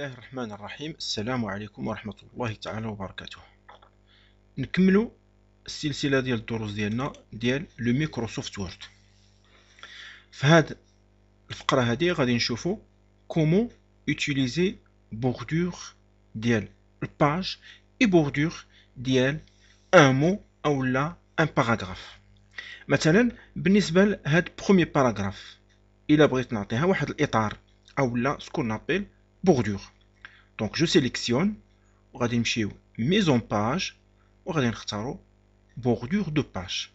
الله الرحمن الرحيم. السلام عليكم ورحمة الله تعالى وبركاته. نكملوا السلسلة ديال الدروس ديالنا ديال لو مايكروسوفت وورد. في هاد الفقرة هادي غادي نشوفوا كومون utiliser bordure ديال الباج اي بوردور ديال ان مو او لا ان باراغراف. مثلا بالنسبة لهاد بروميي باراغراف الا بغيت نعطيها واحد الاطار او لا سكون نابيل bordure. Donc je sélectionne وغادي نمشيو mise en page وغادي نختارو bordure de page.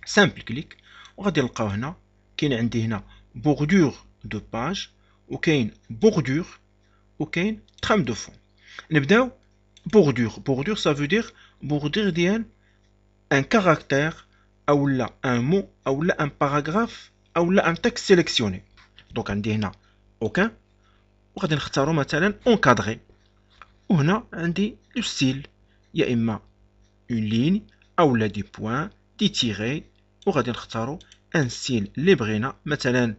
simple click وغادي نلقاو هنا كاين عندي هنا bordure de page وكاين bordure وكاين trame de fond. نبداو bordure ça veut dire bordure ديال un caractère او لا un mot او لا un paragraphe او لا un texte sélectionné. donc عندي هنا aucun وغادي نختارو مثلا encadré وهنا عندي لو ستيل يا اما اون لين او لا دي بوين دي تيغي وغادي نختارو ان ستيل اللي بغينا مثلا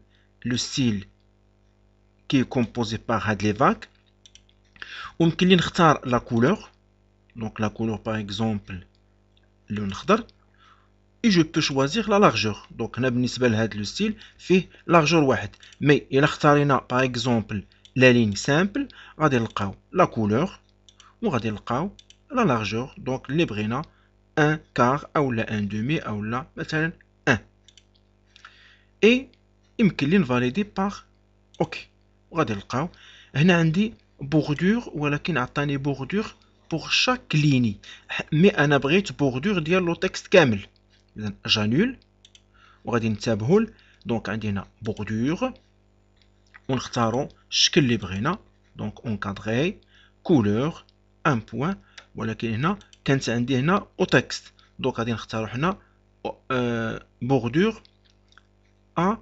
لو ستيل كي كومبوزي بار هاد لي فاك. وممكن لي نختار لا كولور دونك لا كولور باغ اكزومبل اللون الخضر اي جو بو شوازيغ لا لارجور. دونك هنا بالنسبه لهاد لو ستيل فيه لارجور واحد مي الا اختارينا باغ اكزومبل لا لين سامبل غادي نلقاو لا كولور وغادي نلقاو لا لارجور دونك اللي بغينا ان كار او لا ان دومي او لا مثلا ان اي يمكن لي نفاليدي باغ اوكي. وغادي نلقاو هنا عندي بوردور ولكن عطاني بوردور بوغ شاك ليني مي انا بغيت بوردور ديال لو تكست كامل. اذا جانول وغادي نتابعو دونك عندي هنا بوردور ونختارو الشكل اللي بغينا دونك اونكادري كولور ان بوين ولكن هنا كانت عندي هنا او تكست دونك غادي نختارو هنا بوردور ا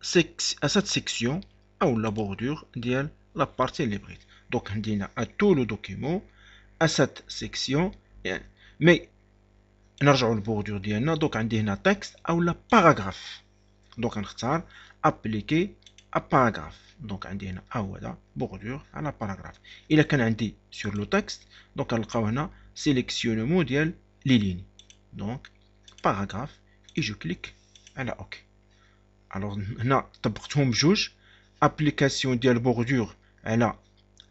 سات سيكسيون او لا بوردور ديال لا بارتي اللي بغيت. دونك عندي هنا ا تو لو دوكيمون ا سات سيكسيون يعني مي نرجعو للبوردور ديالنا. دونك عندي هنا تكست او لا باراغراف دونك نختار ابليكي ا باراغراف دونك عندي هنا هو هذا بوردور على باراغراف. الا كان عندي سور لو تكست دونك نلقاو هنا سيليكسيونمون ديال لي لين دونك باراغراف اي جو كليك على اوكي. الوغ هنا طبقتهم بجوج ابليكاسيون ديال بوردور على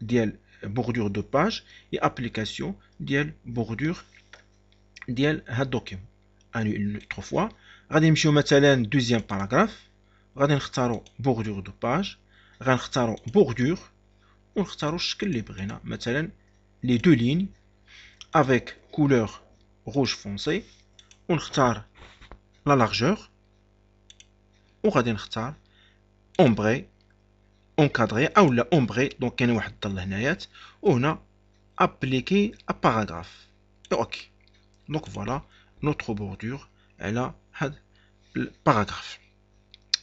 ديال بوردور دو باج اي ابليكاسيون ديال بوردور ديال هاد الدوكيمون. اني اون اوتر فوا غادي نمشيو مثلا دوزيام باراغراف غادي نختارو بوردور دو باج غنختارو بوردور ونختارو الشكل اللي بغينا مثلا لي دو لين افيك كولور روج فونسي ونختار لا لارجور وغادي نختار اومبري اونكادري او لا اومبري دونك كاين واحد الظل هنايات وهنا ابليكي ا باراغراف اوكي. دونك فوالا نوتر بوردور على هاد الباراغراف.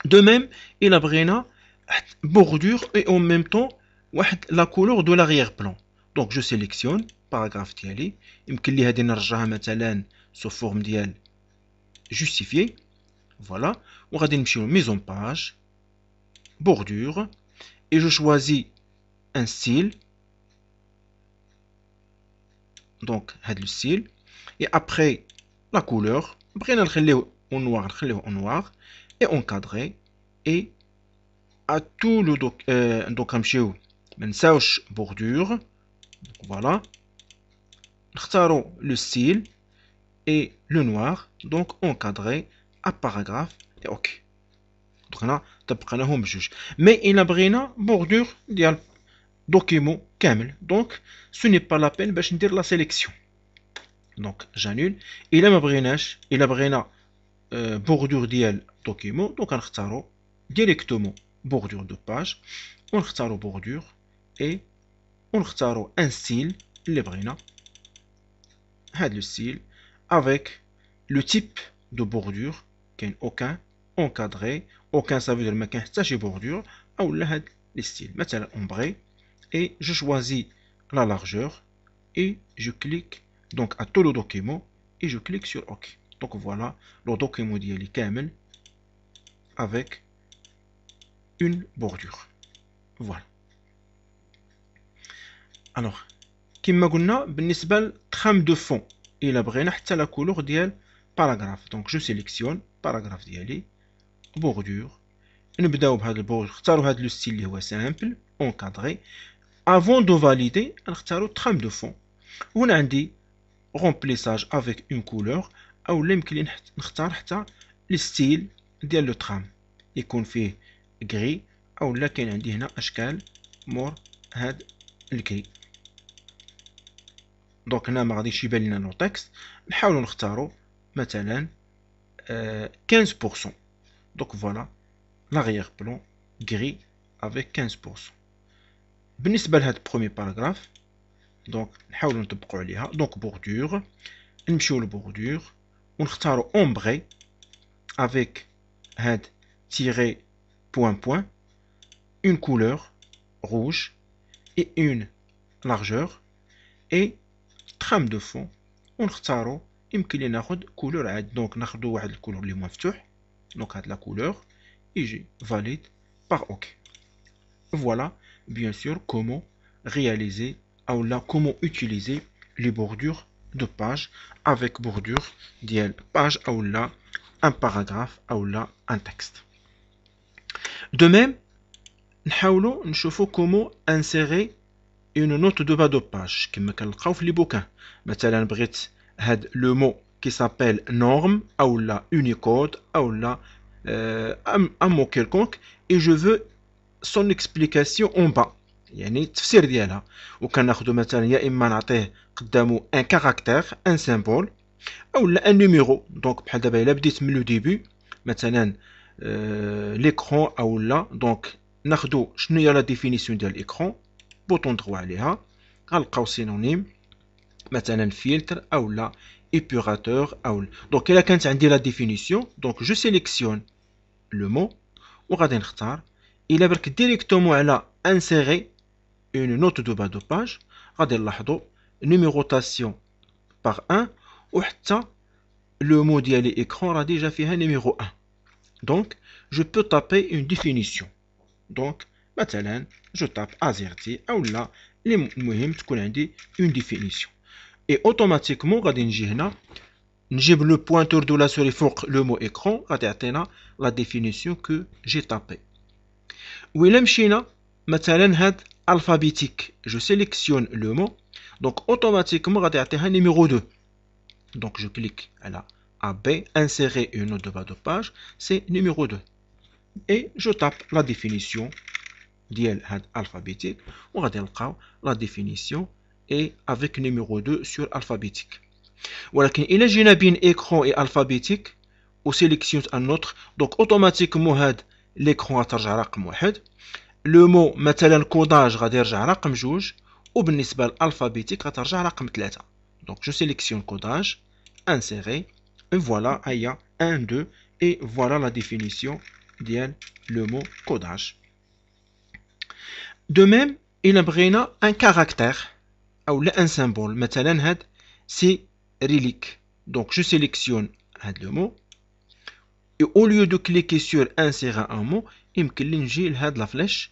دو ميم الا بغينا بوردور اي اون ميم طون واحد لا كولور دو لاغيير بلون دونك جو سيليكسيون باراغراف ديالي يمكن لي هادي نرجعها مثلا سو فورم ديال جوستيفيي فوالا وغادي نمشيو ميزون باج bordure et je choisis un style donc هاد le style et après la couleur بغينا نخليه au noir نخليه au noir et encadré et à tout le donc نمشيو ما نساوش bordure voilà نختارو le style et le noir donc encadré à paragraphe et ok. دونك هنا طبقناهم بجوج مي الا بغينا بوردور ديال دوكيمون كامل دونك سو ني با لا بين باش ندير لا سيليكسيون دونك جانول. الا ما بغيناش الا بغينا بوردور ديال دوكيمون دونك غنختارو ديريكتومون بوردور دو باج ونختارو بوردور اي ونختارو ان ستيل اللي بغينا هاد لو ستيل افيك لو تيب دو بوردور كاين اوكان encadré aucun ça veut dire ما كاين حتى شي بوردور او لا هاد لي ستيل مثلا ombré et je choisis la largeur et je clique donc à tout le document et je clique sur OK. donc voilà le document ديالي كامل avec une bordure voilà. Alors, كما قلنا بالنسبة للترام دو فون إلا بغينا حتى لا كولور ديال باراغراف. دونك جو سيليكسيون باراغراف ديالي بوردور، نبداو بهذا البوردور، نختاروا هذا لو ستيل اللي هو سامبل اونكادري. افون دو فاليدي نختاروا ترام دو فون. هنا عندي رومبليساج افيك اون كولور، او يمكن لي نختار حتى الستيل ديال لو ترام يكون فيه غري، او لا كاين عندي هنا اشكال مور هاد الكري. دونك هنا ما غاديش يبان لنا نو تكست، نحاولوا نختاروا مثلا 15%. دونك فوالا لاغيير بلون غري افيك 15%. بالنسبه لهاد بروميي باراغراف دونك نحاولوا نطبقوا عليها. دونك بوردور، نمشيو للبوردور ونختاروا اومبري افيك هاد تيري بوان بوان، une couleur rouge et une largeur et trame de fond. ونختاروا يمكن لي ناخذ كولور عاد. دونك ناخذوا واحد الكولور اللي مفتوح، دونك هاد لا كولور يجي valide par OK. Voilà bien sûr comment réaliser ou là comment utiliser les bordures de page avec bordure ديال page ou là un paragraphe ou là un texte. De même نحاولوا نشوفوا comment insérer une note de bas de page كما كنلقاو في لي بوكان. مثلا بغيت هاد لو مو qui s'appelle norme ou là unicode ou là un mot quelconque et je veux son explication en bas، يعني التفسير ديالها. وكناخذوا مثلا يا اما نعطيه قدامه ان كاركتير ان سيمبول او لا ان نيميرو. دونك بحال دابا الا بديت من لو ديبي مثلا ليكرون او لا، دونك ناخذوا شنو هي لا ديفينيسيون ديال الاكرون، بوطون دغوا عليها غنلقاو سينونيم مثلا فلتر او لا ايبوراتور او. دونك الا كانت عندي لا ديفينيسيون دونك جو سيليكسيون لو مو وغادي نختار. الا برك ديريكتومون على انسيري اون نوت دو با دو باج غادي نلاحظوا نيميروطاسيون باغ 1 وحتى لو مو ديالي اكرون راه ديجا فيها نيميرو 1. دونك جو بو تابي اون ديفينيسيون. دونك مثلا جو تاب ازيرتي او لا المهم تكون عندي اون ديفينيسيون اي اوتوماتيكمون غادي نجي هنا نجيب لو بوينتور دو لا سوري فوق لو مو اكرون غادي يعطينا لا ديفينيسيون كو جي تابي. وإلا مشينا مثلا هاد الفابيتيك جو سيليكسيون لو مو دونك اوتوماتيكمون غادي يعطيها نيميرو 2. دونك جو كليك على AB insérer une note de bas de page c'est numéro 2 et je tape la définition ديال هاد alphabétique وغادي نلقاو la définition et avec numéro 2 sur alphabétique. ولكن إلا جينا بين écran et alphabétique و sélectionne un autre donc automatiquement هاد l'écran غترجع رقم 1، لو مو مثلا كوداج غادي يرجع رقم 2 وبالنسبة للالفابيتيك غترجع رقم 3. دونك جو سيليكسيون كوداج انسيري et voilà il y a 1 2 et voilà la définition ديال le mot codage. De même il بغينا un caractère ou un symbole مثلا هاد c'est relique. Donc je sélectionne هاد le mot et au lieu de cliquer sur insérer un mot يمكن لي نجي لهاد la flèche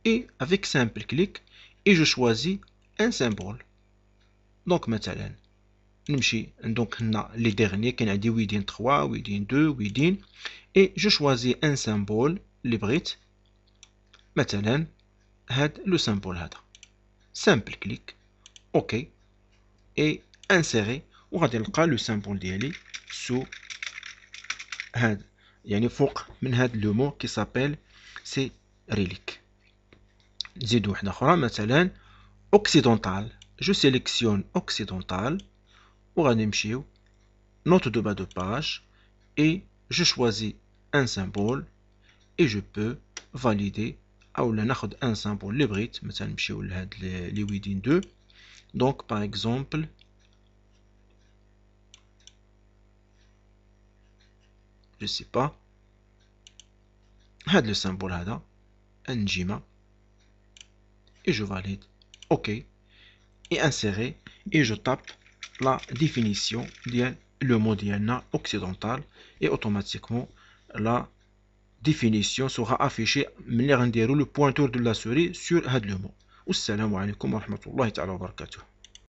et avec simple clic et je choisis un symbole. Donc مثلا نمشي donc هنا les derniers كاين عندي within 3 within 2 within et je choisis un symbole اللي بغيت مثلا هاد لو symbole هذا simple clic ok et insérer وغادي نلقى لو symbole ديالي سو هاد يعني فوق من هاد لو مو qui s'appelle c'est relique. نزيد واحدة أخرى مثلا occidental je sélectionne occidental وغادي نمشيو note de bas de page et je choisis un symbole et je peux valider ou لا ناخذ un symbole اللي بغيت مثلا نمشيو لهاد لي within 2 donc par exemple je sais pas هاد le symbole هذا انجيما et je valide ok et insérer et je tape la définition ديال le mot ديالنا occidental et automatiquement la définition sera affichée ملي غنديرو le pointeur de la souris sur هاد le mot. والسلام عليكم ورحمة الله تعالى وبركاته.